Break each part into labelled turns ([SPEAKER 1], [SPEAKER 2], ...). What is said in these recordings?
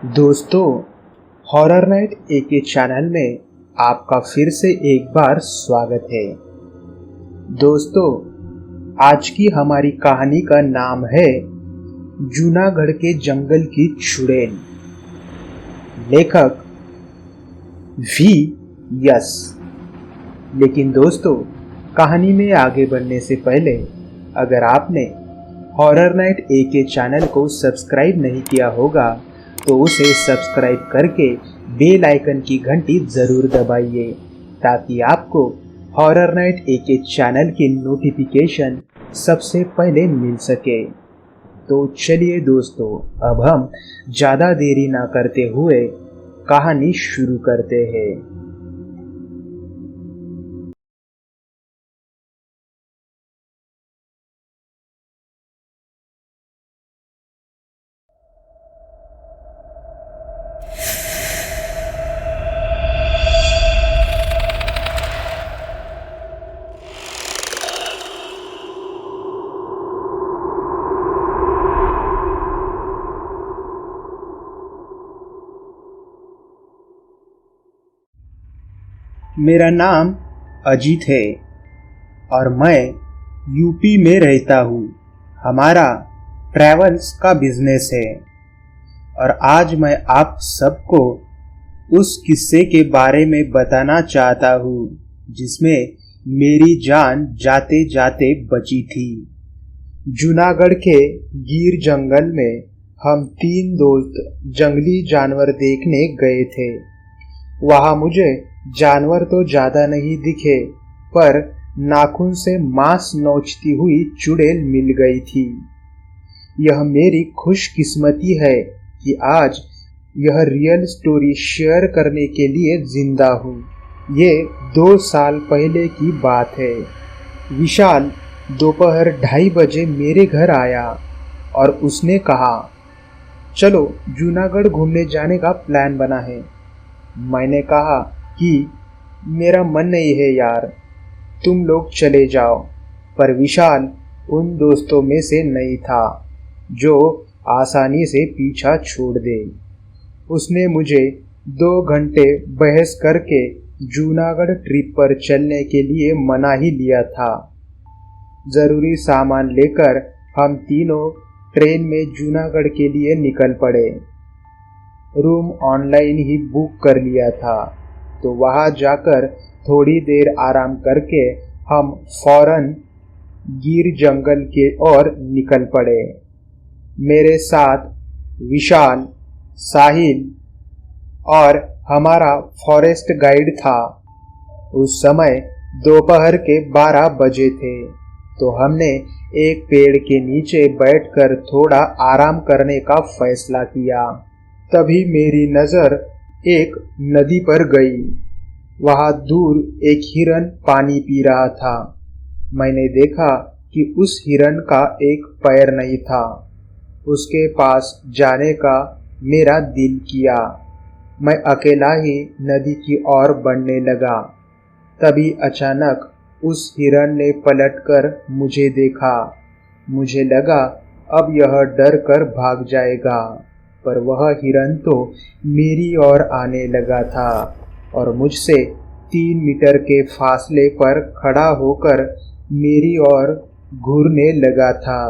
[SPEAKER 1] दोस्तों, horror night एके channel में आपका फिर से एक बार स्वागत है। दोस्तों, आज की हमारी कहानी का नाम है जूनागढ़ के जंगल की चुड़ैल। लेखक वी यस। लेकिन दोस्तों, कहानी में आगे बढ़ने से पहले अगर आपने हॉरर नाइट एके चैनल को सब्सक्राइब नहीं किया होगा तो उसे सब्सक्राइब करके बेल आइकन की घंटी जरूर दबाइए ताकि आपको हॉरर नाइट एके चैनल की नोटिफिकेशन सबसे पहले मिल सके। तो चलिए दोस्तों, अब हम ज़्यादा देरी ना करते हुए कहानी शुरू करते हैं। मेरा नाम अजीत है और मैं यूपी में रहता हूँ। हमारा ट्रैवल्स का बिजनेस है और आज मैं आप सबको उस किस्से के बारे में बताना चाहता हूँ जिसमें मेरी जान जाते जाते बची थी। जूनागढ़ के गिर जंगल में हम 3 दोस्त जंगली जानवर देखने गए थे। वहां मुझे जानवर तो ज्यादा नहीं दिखे, पर नाखून से मांस नोचती हुई चुड़ैल मिल गई थी। यह मेरी खुशकिस्मती है कि आज यह रियल स्टोरी शेयर करने के लिए जिंदा हूँ। ये 2 साल पहले की बात है। विशाल दोपहर 2:30 बजे मेरे घर आया और उसने कहा, चलो जूनागढ़ घूमने जाने का प्लान बना है। मैंने कहा कि मेरा मन नहीं है यार, तुम लोग चले जाओ। पर विशाल उन दोस्तों में से नहीं था जो आसानी से पीछा छोड़ दे। उसने मुझे 2 घंटे बहस करके जूनागढ़ ट्रिप पर चलने के लिए मना ही लिया था। जरूरी सामान लेकर हम तीनों ट्रेन में जूनागढ़ के लिए निकल पड़े। रूम ऑनलाइन ही बुक कर लिया था, तो वहां जाकर थोड़ी देर आराम करके हम फौरन गिर जंगल के ओर निकल पड़े। मेरे साथ विशाल, साहिल और हमारा फॉरेस्ट गाइड था। उस समय दोपहर के 12 बजे थे, तो हमने एक पेड़ के नीचे बैठकर थोड़ा आराम करने का फैसला किया। तभी मेरी नजर एक नदी पर गई। वहां दूर एक हिरन पानी पी रहा था। मैंने देखा कि उस हिरन का एक पैर नहीं था। उसके पास जाने का मेरा दिल किया। मैं अकेला ही नदी की ओर बढ़ने लगा। तभी अचानक उस हिरन ने पलटकर मुझे देखा। मुझे लगा अब यह डर कर भाग जाएगा, पर वह हिरन तो मेरी ओर आने लगा था और मुझसे 3 मीटर के फासले पर खड़ा होकर मेरी ओर घूरने लगा था।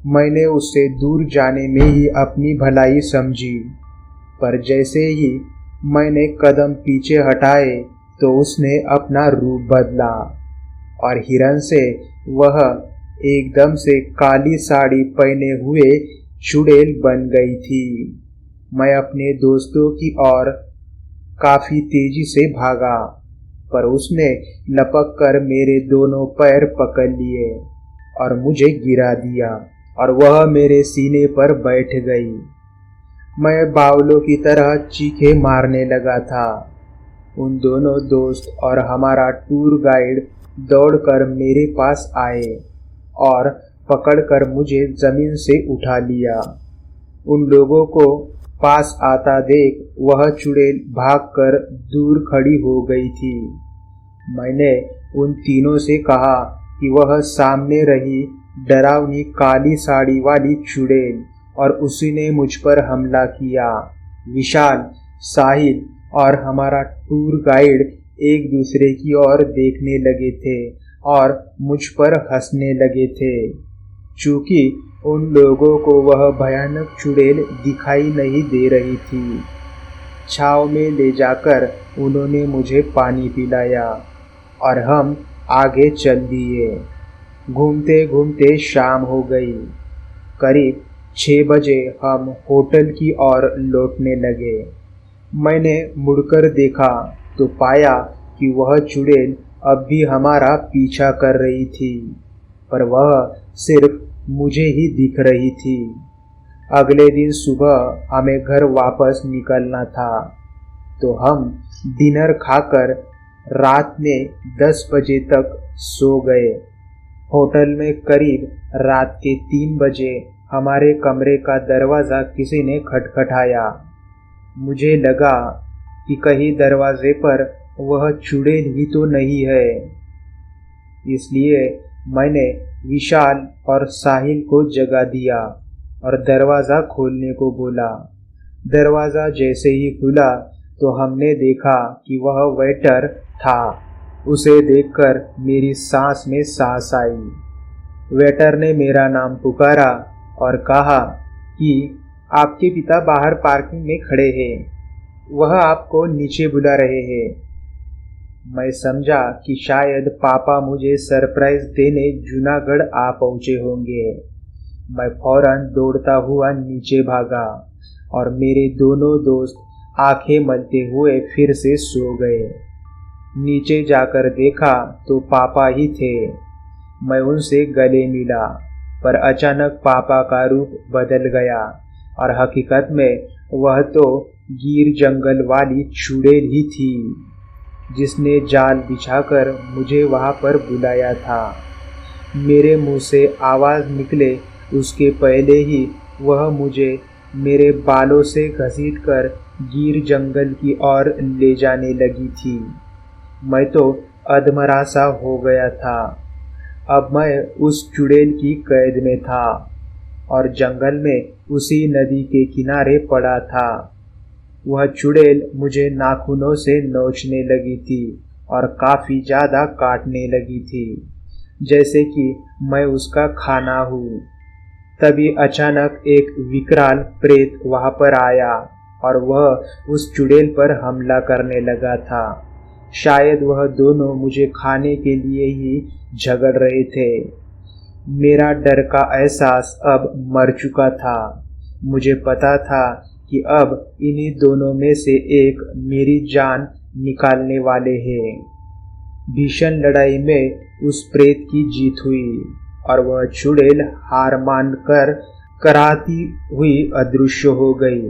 [SPEAKER 1] मैंने उससे दूर जाने में ही अपनी भलाई समझी, पर जैसे ही मैंने कदम पीछे हटाए तो उसने अपना रूप बदला और हिरन से वह एकदम से काली साड़ी पहने हुए चुड़ैल बन गई थी। मैं अपने दोस्तों की ओर काफी तेजी से भागा, पर उसने लपक कर मेरे दोनों पैर पकड़ लिए और मुझे गिरा दिया और वह मेरे सीने पर बैठ गई। मैं बावलों की तरह चीखें मारने लगा था। उन दोनों दोस्त और हमारा टूर गाइड दौड़कर मेरे पास आए और पकड़कर मुझे जमीन से उठा लिया। उन लोगों को पास आता देख वह चुड़ैल भागकर दूर खड़ी हो गई थी। मैंने उन तीनों से कहा कि वह सामने रही डरावनी काली साड़ी वाली चुड़ैल और उसी ने मुझ पर हमला किया। विशाल, साहिल और हमारा टूर गाइड एक दूसरे की ओर देखने लगे थे और मुझ पर हंसने लगे थे, चूंकि उन लोगों को वह भयानक चुड़ैल दिखाई नहीं दे रही थी। छाँव में ले जाकर उन्होंने मुझे पानी पिलाया और हम आगे चल दिए। घूमते घूमते शाम हो गई। करीब 6 बजे हम होटल की ओर लौटने लगे। मैंने मुड़कर देखा तो पाया कि वह चुड़ैल अब भी हमारा पीछा कर रही थी, पर वह सिर्फ मुझे ही दिख रही थी। अगले दिन सुबह हमें घर वापस निकलना था, तो हम डिनर खाकर रात में 10 बजे तक सो गए। होटल में करीब रात के 3 बजे हमारे कमरे का दरवाज़ा किसी ने खटखटाया। मुझे लगा कि कहीं दरवाजे पर वह चुड़ैल ही तो नहीं है, इसलिए मैंने विशाल और साहिल को जगा दिया और दरवाज़ा खोलने को बोला। दरवाज़ा जैसे ही खुला तो हमने देखा कि वह वेटर था। उसे देखकर मेरी सांस में सांस आई। वेटर ने मेरा नाम पुकारा और कहा कि आपके पिता बाहर पार्किंग में खड़े हैं, वह आपको नीचे बुला रहे हैं। मैं समझा कि शायद पापा मुझे सरप्राइज देने जूनागढ़ आ पहुंचे होंगे। मैं फौरन दौड़ता हुआ नीचे भागा और मेरे दोनों दोस्त आंखें मलते हुए फिर से सो गए। नीचे जाकर देखा तो पापा ही थे। मैं उनसे गले मिला, पर अचानक पापा का रूप बदल गया और हकीकत में वह तो गिर जंगल वाली चुड़ैल ही थी, जिसने जाल बिछाकर मुझे वहां पर बुलाया था। मेरे मुंह से आवाज़ निकले उसके पहले ही वह मुझे मेरे बालों से घसीटकर गिर जंगल की ओर ले जाने लगी थी। मैं तो अधमरा सा हो गया था। अब मैं उस चुड़ैल की कैद में था और जंगल में उसी नदी के किनारे पड़ा था। वह चुड़ैल मुझे नाखूनों से नोचने लगी थी और काफ़ी ज़्यादा काटने लगी थी, जैसे कि मैं उसका खाना हूँ। तभी अचानक एक विकराल प्रेत वहाँ पर आया और वह उस चुड़ैल पर हमला करने लगा था। शायद वह दोनों मुझे खाने के लिए ही झगड़ रहे थे। मेरा डर का एहसास अब मर चुका था। मुझे पता था कि अब इन्हीं दोनों में से एक मेरी जान निकालने वाले हैं। भीषण लड़ाई में उस प्रेत की जीत हुई और वह चुड़ैल हार मानकर कराहती हुई अदृश्य हो गई।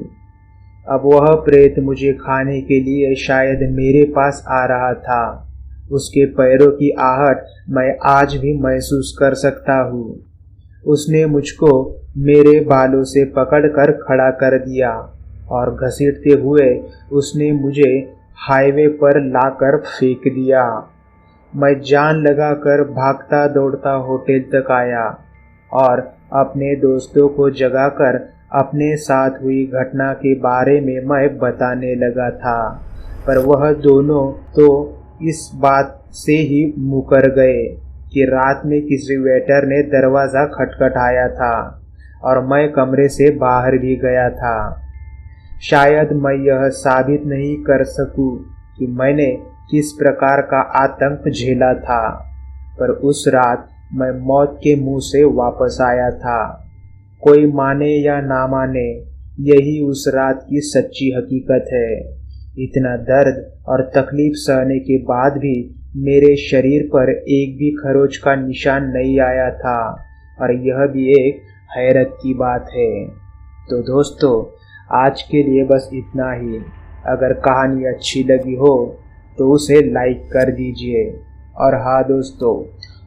[SPEAKER 1] अब वह प्रेत मुझे खाने के लिए शायद मेरे पास आ रहा था। उसके पैरों की आहट मैं आज भी महसूस कर सकता हूँ। उसने मुझको मेरे बालों से पकड़कर खड़ा कर दिया और घसीटते हुए उसने मुझे हाईवे पर लाकर फेंक दिया। मैं जान लगाकर भागता दौड़ता होटल तक आया और अपने दोस्तों को जगाकर अपने साथ हुई घटना के बारे में मैं बताने लगा था, पर वह दोनों तो इस बात से ही मुकर गए कि रात में किसी वेटर ने दरवाज़ा खटखटाया था और मैं कमरे से बाहर भी गया था। शायद मैं यह साबित नहीं कर सकूं कि मैंने किस प्रकार का आतंक झेला था, पर उस रात मैं मौत के मुंह से वापस आया था। कोई माने या ना माने, यही उस रात की सच्ची हकीकत है। इतना दर्द और तकलीफ सहने के बाद भी मेरे शरीर पर एक भी खरोच का निशान नहीं आया था, और यह भी एक हैरत की बात है। तो दोस्तों, आज के लिए बस इतना ही। अगर कहानी अच्छी लगी हो तो उसे लाइक कर दीजिए, और हाँ दोस्तों,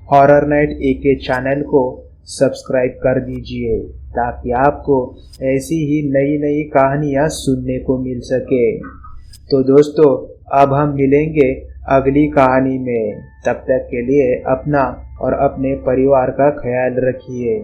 [SPEAKER 1] हॉरर नाइट एके चैनल को सब्सक्राइब कर दीजिए ताकि आपको ऐसी ही नई नई कहानियाँ सुनने को मिल सके। तो दोस्तों, अब हम मिलेंगे अगली कहानी में। तब तक के लिए अपना और अपने परिवार का ख्याल रखिए।